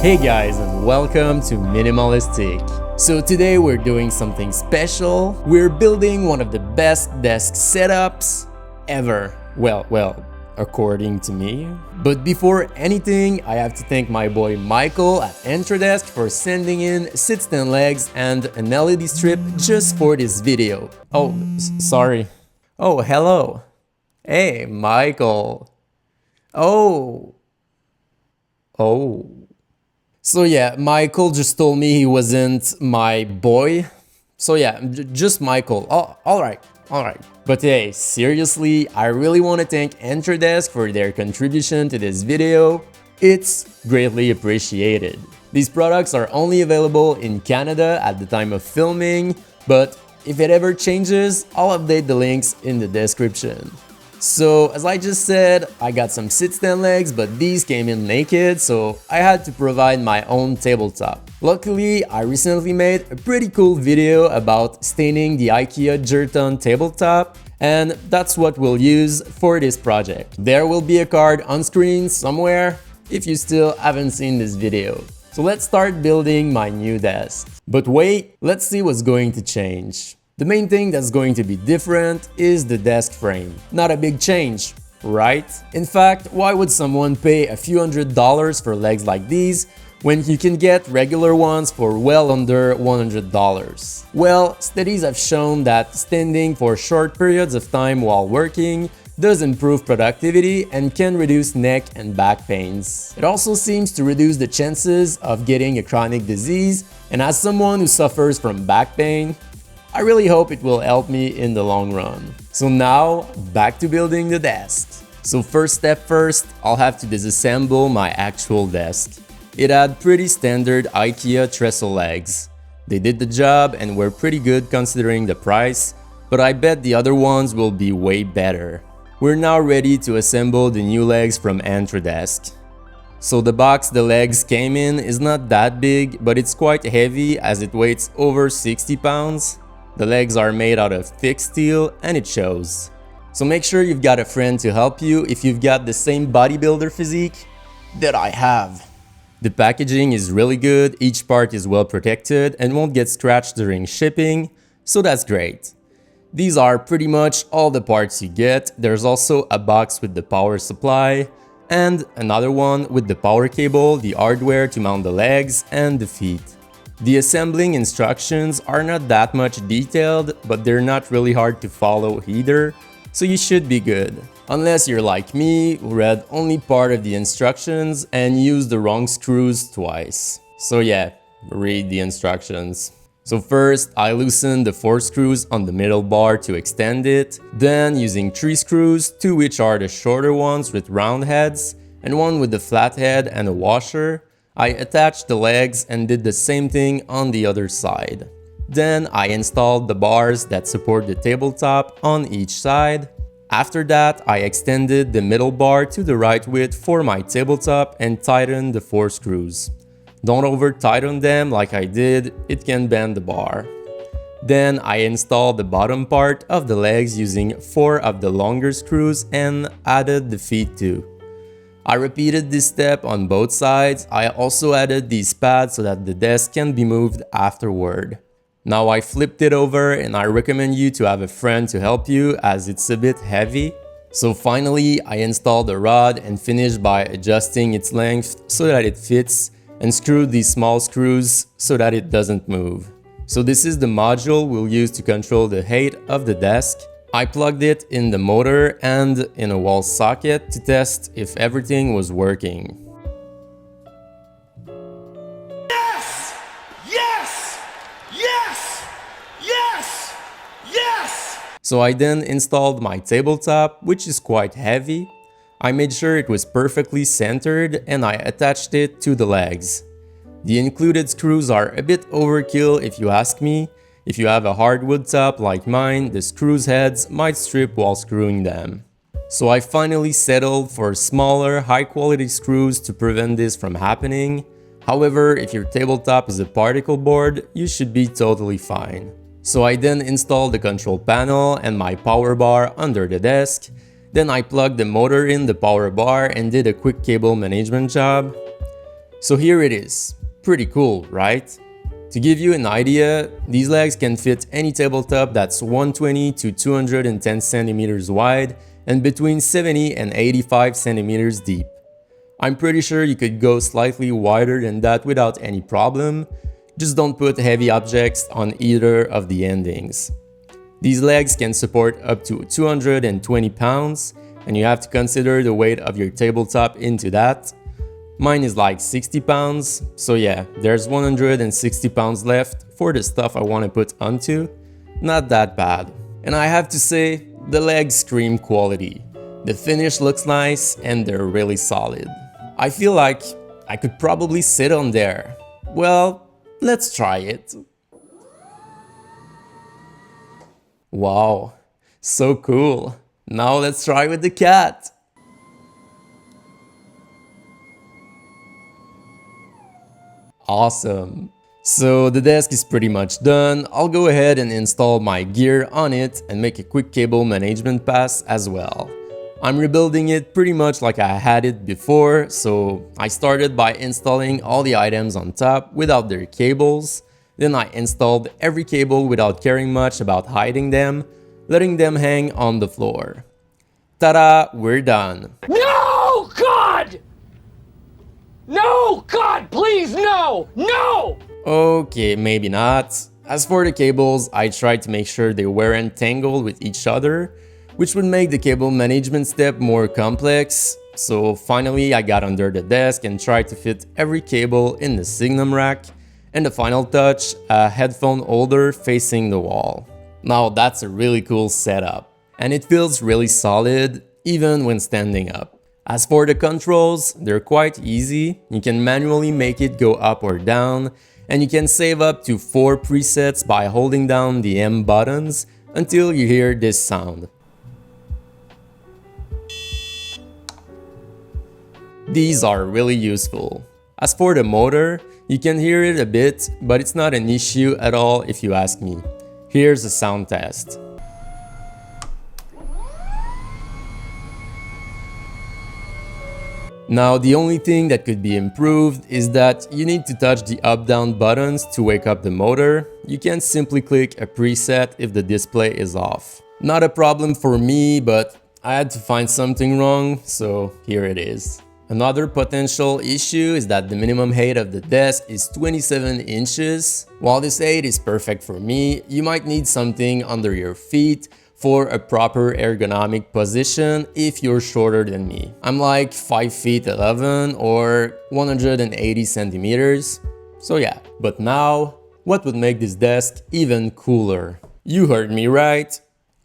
Hey guys, and welcome to Minimalistic. So today we're doing something special. We're building one of the best desk setups ever. Well, according to me. But before anything, I have to thank my boy Michael at AnthroDesk for sending in sit-stand legs and an LED strip just for this video. Oh, sorry. Oh, hello. Hey, Michael. Oh. So yeah, Michael just told me he wasn't my boy. So yeah, just Michael. Oh, all right. But hey, seriously, I really want to thank AnthroDesk for their contribution to this video. It's greatly appreciated. These products are only available in Canada at the time of filming, but if it ever changes, I'll update the links in the description. So as I just said, I got some sit-stand legs, but these came in naked, so I had to provide my own tabletop. Luckily, I recently made a pretty cool video about staining the IKEA Jerton tabletop, and that's what we'll use for this project. There will be a card on screen somewhere if you still haven't seen this video. So let's start building my new desk. But wait, let's see what's going to change. The main thing that's going to be different is the desk frame. Not a big change, right? In fact, why would someone pay a few $100s for legs like these when you can get regular ones for well under $100? Well, studies have shown that standing for short periods of time while working does improve productivity and can reduce neck and back pains. It also seems to reduce the chances of getting a chronic disease, and as someone who suffers from back pain, I really hope it will help me in the long run. So now, back to building the desk. So first, I'll have to disassemble my actual desk. It had pretty standard IKEA trestle legs. They did the job and were pretty good considering the price, but I bet the other ones will be way better. We're now ready to assemble the new legs from AnthroDesk. So the box the legs came in is not that big, but it's quite heavy as it weighs over 60 pounds. The legs are made out of thick steel and it shows. So make sure you've got a friend to help you if you've got the same bodybuilder physique that I have. The packaging is really good, each part is well protected and won't get scratched during shipping, so that's great. These are pretty much all the parts you get. There's also a box with the power supply and another one with the power cable, the hardware to mount the legs and the feet. The assembling instructions are not that much detailed, but they're not really hard to follow either, so you should be good. Unless you're like me, who read only part of the instructions and used the wrong screws twice. So yeah, read the instructions. So first, I loosened the 4 screws on the middle bar to extend it, then using 3 screws, 2 which are the shorter ones with round heads, and 1 with the flat head and a washer, I attached the legs and did the same thing on the other side. Then I installed the bars that support the tabletop on each side. After that, I extended the middle bar to the right width for my tabletop and tightened the 4 screws. Don't over tighten them like I did, it can bend the bar. Then I installed the bottom part of the legs using 4 of the longer screws and added the feet too. I repeated this step on both sides. I also added these pads so that the desk can be moved afterward. Now I flipped it over and I recommend you to have a friend to help you as it's a bit heavy. So finally, I installed the rod and finished by adjusting its length so that it fits and screwed these small screws so that it doesn't move. So this is the module we'll use to control the height of the desk. I plugged it in the motor and in a wall socket to test if everything was working. Yes! Yes! Yes! Yes! Yes! So I then installed my tabletop, which is quite heavy. I made sure it was perfectly centered and I attached it to the legs. The included screws are a bit overkill if you ask me. If you have a hardwood top like mine, the screws heads might strip while screwing them. So I finally settled for smaller, high-quality screws to prevent this from happening. However, if your tabletop is a particle board, you should be totally fine. So I then installed the control panel and my power bar under the desk. Then I plugged the motor in the power bar and did a quick cable management job. So here it is. Pretty cool, right? To give you an idea, these legs can fit any tabletop that's 120 to 210 centimeters wide and between 70 and 85 centimeters deep. I'm pretty sure you could go slightly wider than that without any problem, just don't put heavy objects on either of the endings. These legs can support up to 220 pounds, and you have to consider the weight of your tabletop into that. Mine is like 60 pounds, so yeah, there's 160 pounds left for the stuff I want to put onto. Not that bad. And I have to say, the legs scream quality. The finish looks nice and they're really solid. I feel like I could probably sit on there. Well, let's try it. Wow, so cool. Now let's try with the cat. Awesome. So the desk is pretty much done. I'll go ahead and install my gear on it and make a quick cable management pass as well. I'm rebuilding it pretty much like I had it before, so I started by installing all the items on top without their cables. Then I installed every cable without caring much about hiding them, letting them hang on the floor. Ta-da! We're done. No, God! No, God, please, no! No! Okay, maybe not. As for the cables, I tried to make sure they weren't tangled with each other, which would make the cable management step more complex. So finally I got under the desk and tried to fit every cable in the Signum rack, and the final touch, a headphone holder facing the wall. Now that's a really cool setup, and it feels really solid even when standing up. As for the controls, they're quite easy. You can manually make it go up or down, and you can save up to 4 presets by holding down the M buttons until you hear this sound. These are really useful. As for the motor, you can hear it a bit, but it's not an issue at all if you ask me. Here's a sound test. Now the only thing that could be improved is that you need to touch the up-down buttons to wake up the motor. You can't simply click a preset if the display is off. Not a problem for me, but I had to find something wrong, so here it is. Another potential issue is that the minimum height of the desk is 27 inches. While this height is perfect for me, you might need something under your feet for a proper ergonomic position if you're shorter than me. I'm like 5 feet 11 or 180 centimeters. So yeah, but now, what would make this desk even cooler? You heard me right.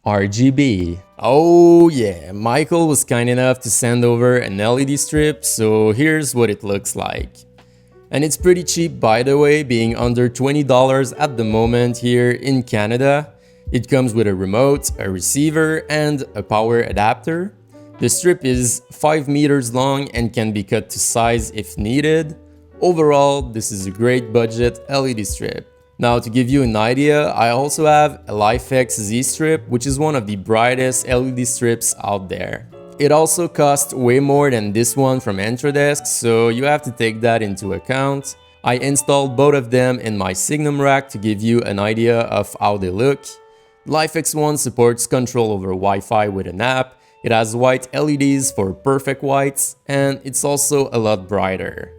RGB. Oh yeah, Michael was kind enough to send over an LED strip, so here's what it looks like. And it's pretty cheap, by the way, being under $20 at the moment here in Canada. It comes with a remote, a receiver, and a power adapter. The strip is 5 meters long and can be cut to size if needed. Overall, this is a great budget LED strip. Now to give you an idea, I also have a LIFX Z strip, which is one of the brightest LED strips out there. It also costs way more than this one from AnthroDesk, so you have to take that into account. I installed both of them in my Signum rack to give you an idea of how they look. LIFX one supports control over Wi-Fi with an app, it has white LEDs for perfect whites, and it's also a lot brighter.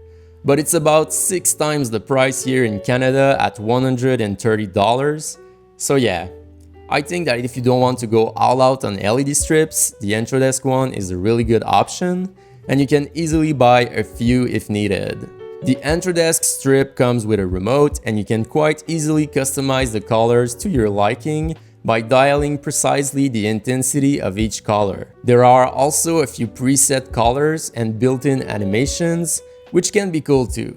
But it's about 6 times the price here in Canada at $130. So yeah, I think that if you don't want to go all out on LED strips, the AnthroDesk one is a really good option, and you can easily buy a few if needed. The AnthroDesk strip comes with a remote, and you can quite easily customize the colors to your liking by dialing precisely the intensity of each color. There are also a few preset colors and built-in animations, which can be cool too.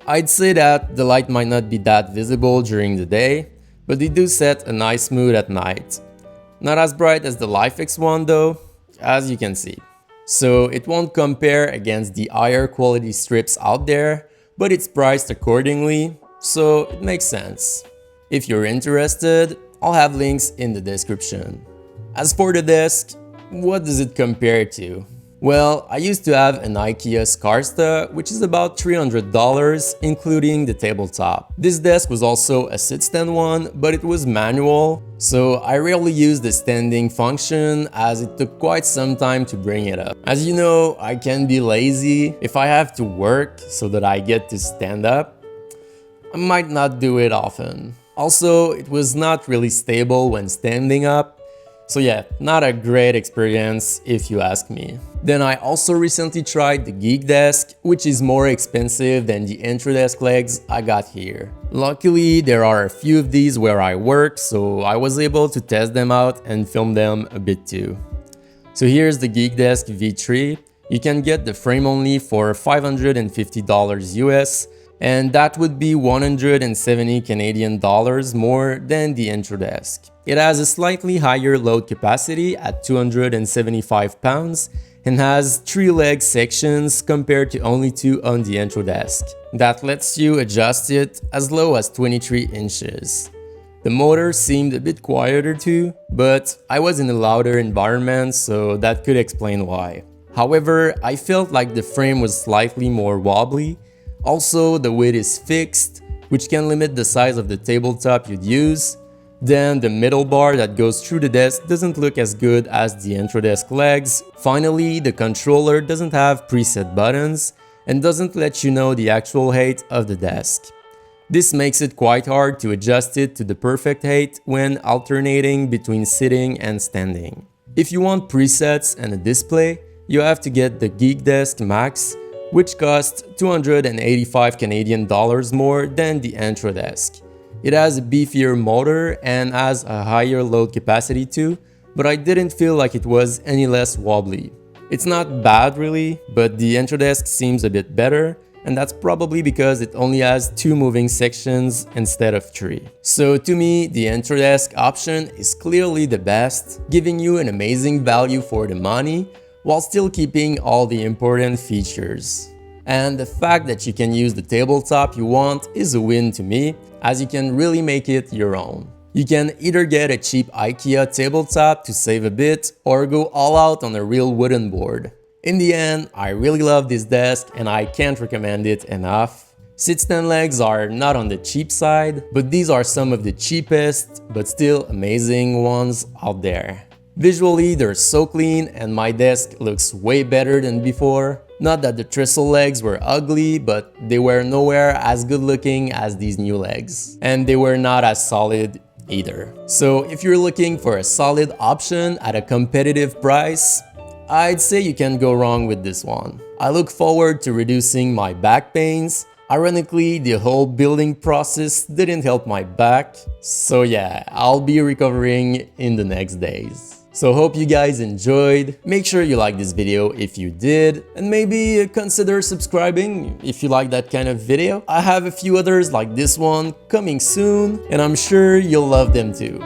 I'd say that the light might not be that visible during the day, but they do set a nice mood at night. Not as bright as the LIFX one though, as you can see. So it won't compare against the higher quality strips out there, but it's priced accordingly, so it makes sense. If you're interested, I'll have links in the description. As for the desk, what does it compare to? Well, I used to have an IKEA Skarsta, which is about $300, including the tabletop. This desk was also a sit-stand one, but it was manual, so I rarely used the standing function as it took quite some time to bring it up. As you know, I can be lazy. If I have to work so that I get to stand up, I might not do it often. Also, it was not really stable when standing up. So yeah, not a great experience if you ask me. Then I also recently tried the Geek desk, which is more expensive than the AnthroDesk legs I got here. Luckily, there are a few of these where I work, so I was able to test them out and film them a bit too. So here's the Geek desk Vitry. You can get the frame only for $550 US, and that would be 170 Canadian dollars more than the AnthroDesk. It has a slightly higher load capacity at 275 pounds and has 3 leg sections compared to only 2 on the AnthroDesk. That lets you adjust it as low as 23 inches. The motor seemed a bit quieter too, but I was in a louder environment, so that could explain why. However, I felt like the frame was slightly more wobbly. Also, the weight is fixed, which can limit the size of the tabletop you'd use. Then the middle bar that goes through the desk doesn't look as good as the AnthroDesk legs. Finally, the controller doesn't have preset buttons and doesn't let you know the actual height of the desk. This makes it quite hard to adjust it to the perfect height when alternating between sitting and standing. If you want presets and a display, you have to get the Geek Desk Max, which costs 285 Canadian dollars more than the AnthroDesk. It has a beefier motor and has a higher load capacity too, but I didn't feel like it was any less wobbly. It's not bad really, but the AnthroDesk seems a bit better, and that's probably because it only has 2 moving sections instead of 3. So to me, the AnthroDesk option is clearly the best, giving you an amazing value for the money, while still keeping all the important features. And the fact that you can use the tabletop you want is a win to me, as you can really make it your own. You can either get a cheap IKEA tabletop to save a bit, or go all out on a real wooden board. In the end, I really love this desk and I can't recommend it enough. Sit-stand legs are not on the cheap side, but these are some of the cheapest, but still amazing ones out there. Visually, they're so clean and my desk looks way better than before. Not that the trestle legs were ugly, but they were nowhere as good looking as these new legs. And they were not as solid either. So if you're looking for a solid option at a competitive price, I'd say you can't go wrong with this one. I look forward to reducing my back pains. Ironically, the whole building process didn't help my back. So yeah, I'll be recovering in the next days. So hope you guys enjoyed. Make sure you like this video if you did, and maybe consider subscribing if you like that kind of video. I have a few others like this one coming soon, and I'm sure you'll love them too.